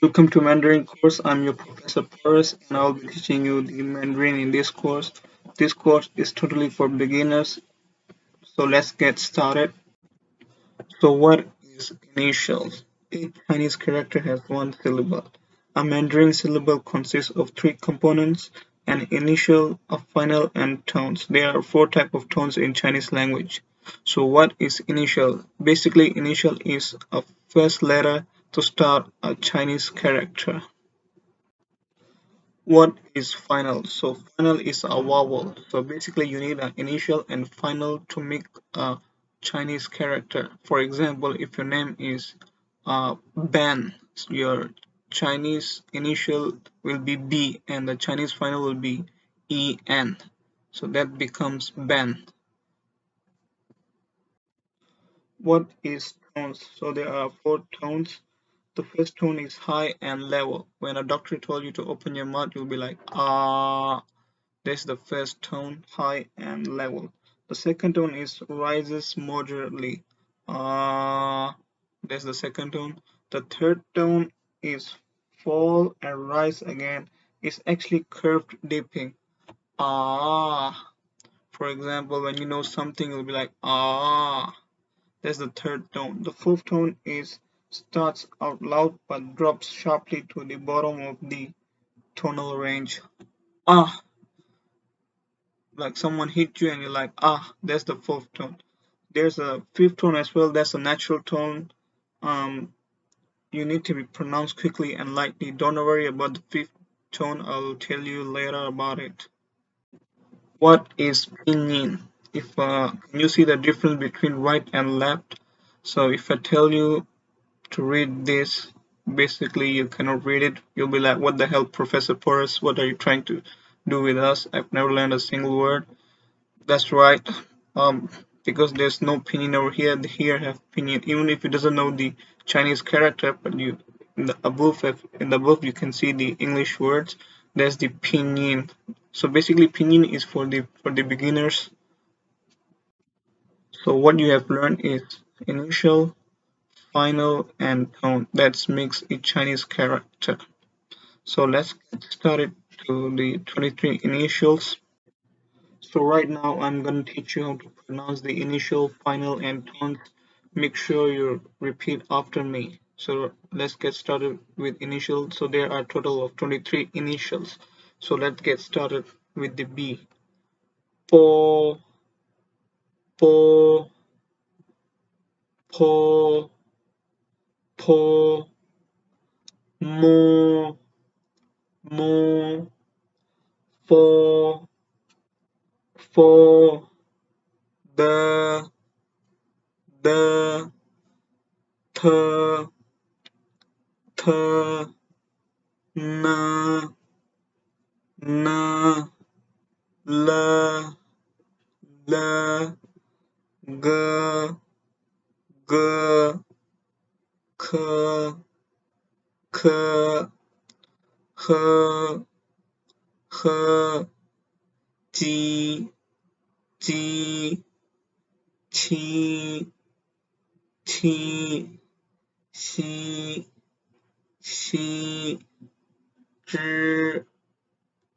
Welcome to Mandarin course. I'm your Professor Porus and I'll be teaching you the Mandarin in this course. This course is totally for beginners, so let's get started. So what is initials? Each Chinese character has one syllable. A Mandarin syllable consists of three components: an initial, a final, and tones. There are four types of tones in Chinese language. So what is initial? Basically, initial is a first letter to start a Chinese character. What is final? So final is a vowel. So basically you need an initial and final to make a Chinese character. For example, if your name is Ben, your Chinese initial will be B and the Chinese final will be EN. So that becomes Ben. What is tones? So there are four tones. The first tone is high and level. When a doctor told you to open your mouth, you'll be like ah. That's the first tone, high and level. The second tone is rises moderately. Ah, that's the second tone. The third tone is fall and rise again. It's actually curved dipping. Ah, for example, when you know something, you'll be like ah. That's the third tone. The fourth tone is starts out loud but drops sharply to the bottom of the tonal range. Ah, like someone hit you and you're like ah, that's the fourth tone. There's a fifth tone as well. That's a natural tone. um you need to be pronounced quickly and lightly. Don't worry about the fifth tone, I'll tell you later about it. What is pinyin? If can you see the difference between right and left? So if I tell you to read this, basically you cannot read it. You'll be like, what the hell, Professor Porus, what are you trying to do with us? I've never learned a single word. That's right. Because there's no pinyin over here. Here have pinyin. Even if it doesn't know the Chinese character, but you in the above you can see the English words. There's the pinyin. So basically, pinyin is for the beginners. So what you have learned is initial, final, and tone. That makes a Chinese character. So let's get started to the 23 initials. So right now I'm going to teach you how to pronounce the initial, final, and tones. Make sure you repeat after me. So let's get started with initials. So there are a total of 23 initials. So let's get started with the B. Po, po, po, po, mo, mo, fo, fo, the, th, th, n, n, l, l, g, g, k, k, h, h, ji, ji, qi, qi, xi, xi, zhi,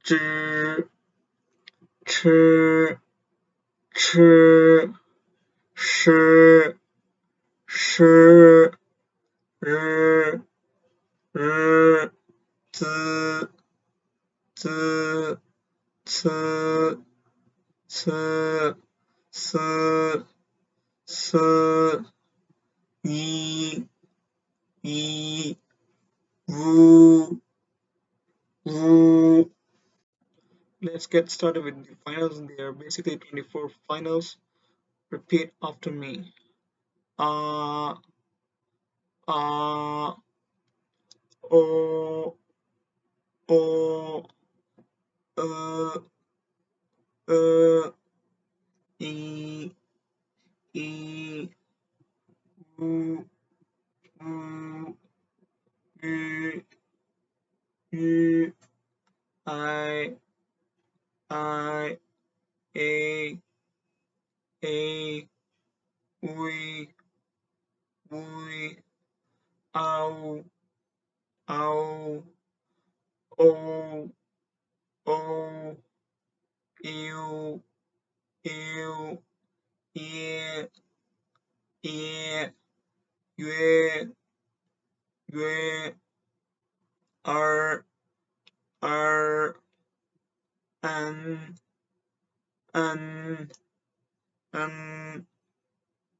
zhi, ch, ch, sh, sh, r, r, z, z, c, c, s, s, yi, yi, wu, wu. Let's get started with the finals. There are basically 24 finals. Repeat after me. Ah, ah, o, o, uh, e, e, u, u, u, u, I, I, a, we, we, ow, ow, o, o, ew, ew, ear, ear, yue, yue, r, r, an, an, an,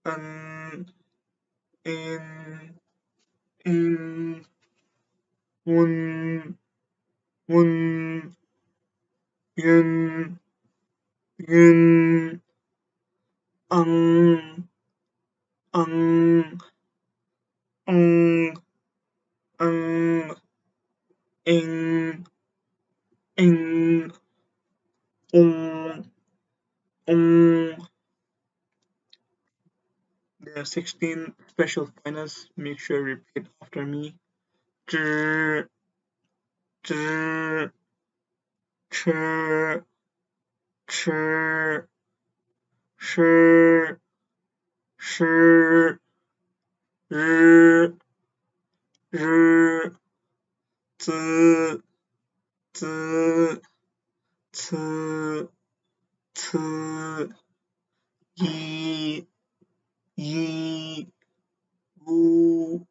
an, in, in, un, un, yun, yun, ang, ang, ang, ang, ing, ing, um. There are 16 special finals. Make sure you repeat after me. Ch, ch, ch, ch, sh, sh, r, r, z, z, c, c, yi, yi, wu,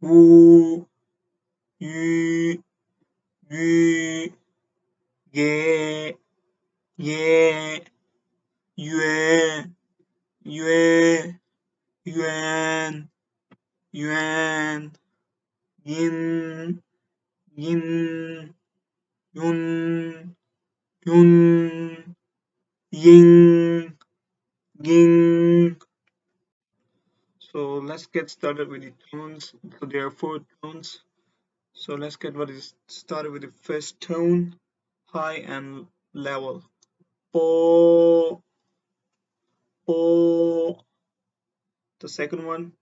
wu, yu, yu, ye, ye, yue, yue, yuan, yuan, yin, yin, yun, yun, ying, ying. So let's get started with the tones. So there are four tones. So let's get what is started with the first tone, high and level. Po, po. The second one,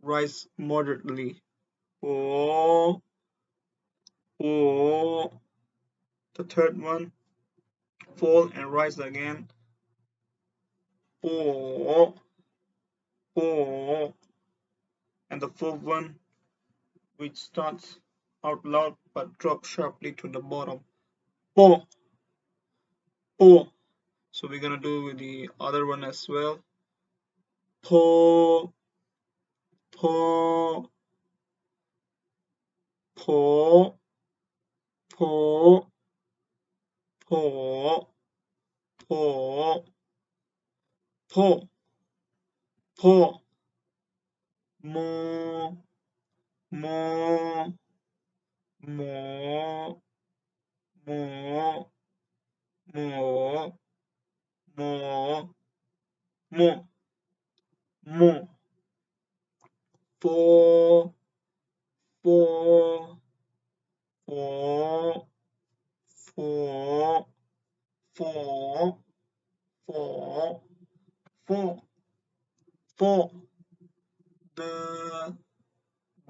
rise moderately. Po, po. The third one, fall and rise again. Po, po. And the fourth one, which starts out loud but drops sharply to the bottom. Po, po. So we're gonna do with the other one as well. Po, po, po, po, po, po, po, po, mo, mo, mo, mo, mo, mo, mo, mo, fo, fo, fo, fo, fo, fo, fo, fo, the,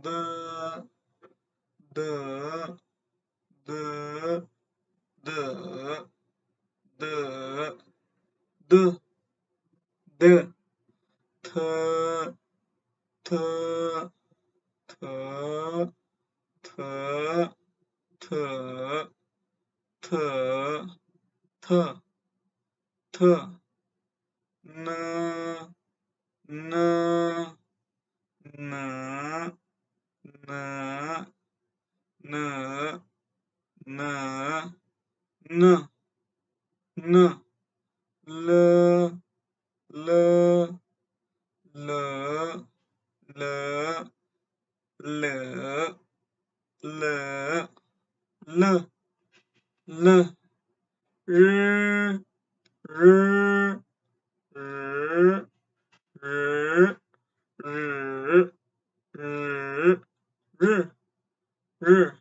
the, the, the, the, the, the, the, th, th, th, th, th, th, th, th, n, n, n, n, n, n, n, n, l, l, l, l, l, l, l, l, r, r, r, r, r, r, r, r.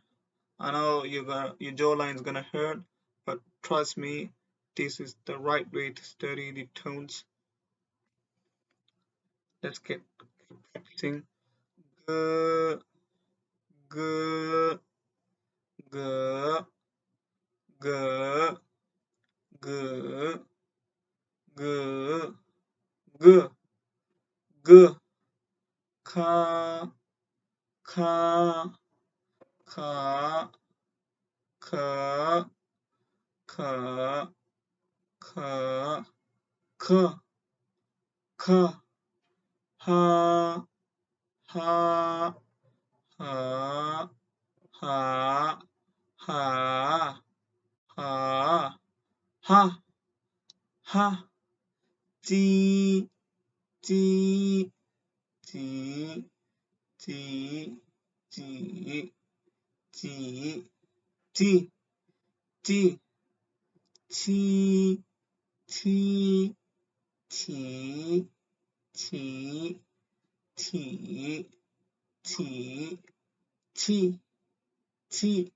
I know your jawline is gonna hurt, but trust me, this is the right way to study the tones. Let's get practicing. G, g, g, g, g, g, g, g, ka, ka, 可可可可可可哈哈哈哈哈哈哈哈鸡鸡鸡鸡鸡鸡鸡鸡七七七七七七七七西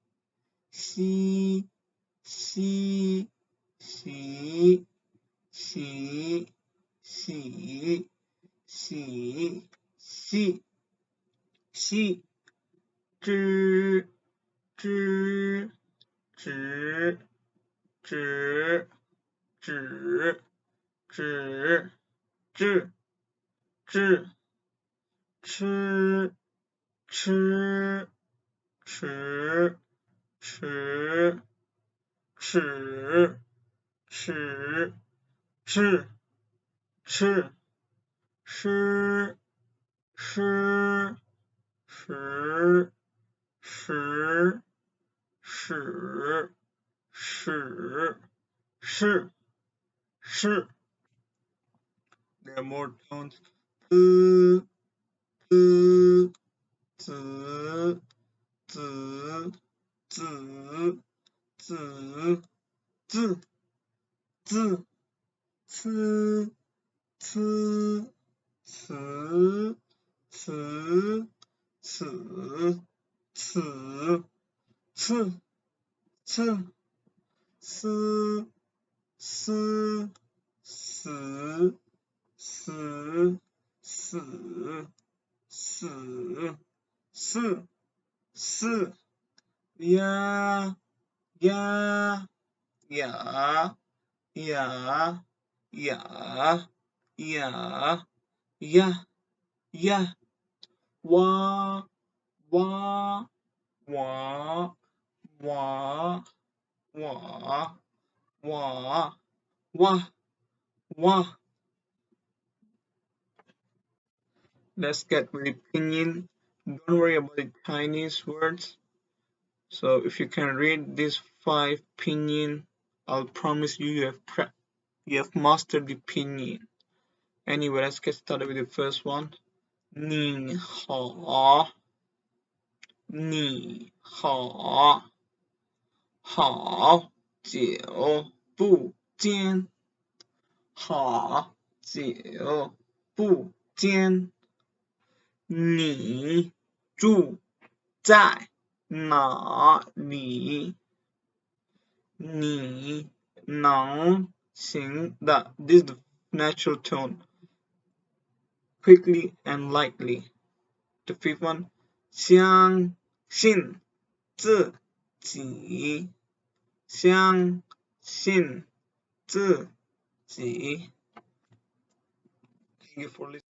西西西西西西西知知知知知知知知吃吃吃吃吃吃吃吃吃吃十十十十是是 There are more tones. P, P, Z, Z, Z, Z, Z, Z, C, C, C, C, C, C, C, C, C, C, C, 死死死死死呀呀呀呀呀呀呀呀哇哇哇哇哇哇哇哇 Let's get with Pinyin. Don't worry about the Chinese words. So if you can read these 5 Pinyin, I'll promise you you have mastered the Pinyin. Anyway, let's get started with the first one. Ni hao, ni hao, hao, 久不见，好久不见。你住在哪里？你能行的 this is the natural tone quickly and lightly. The fifth one 相信自己相信自己 Thank you for listening.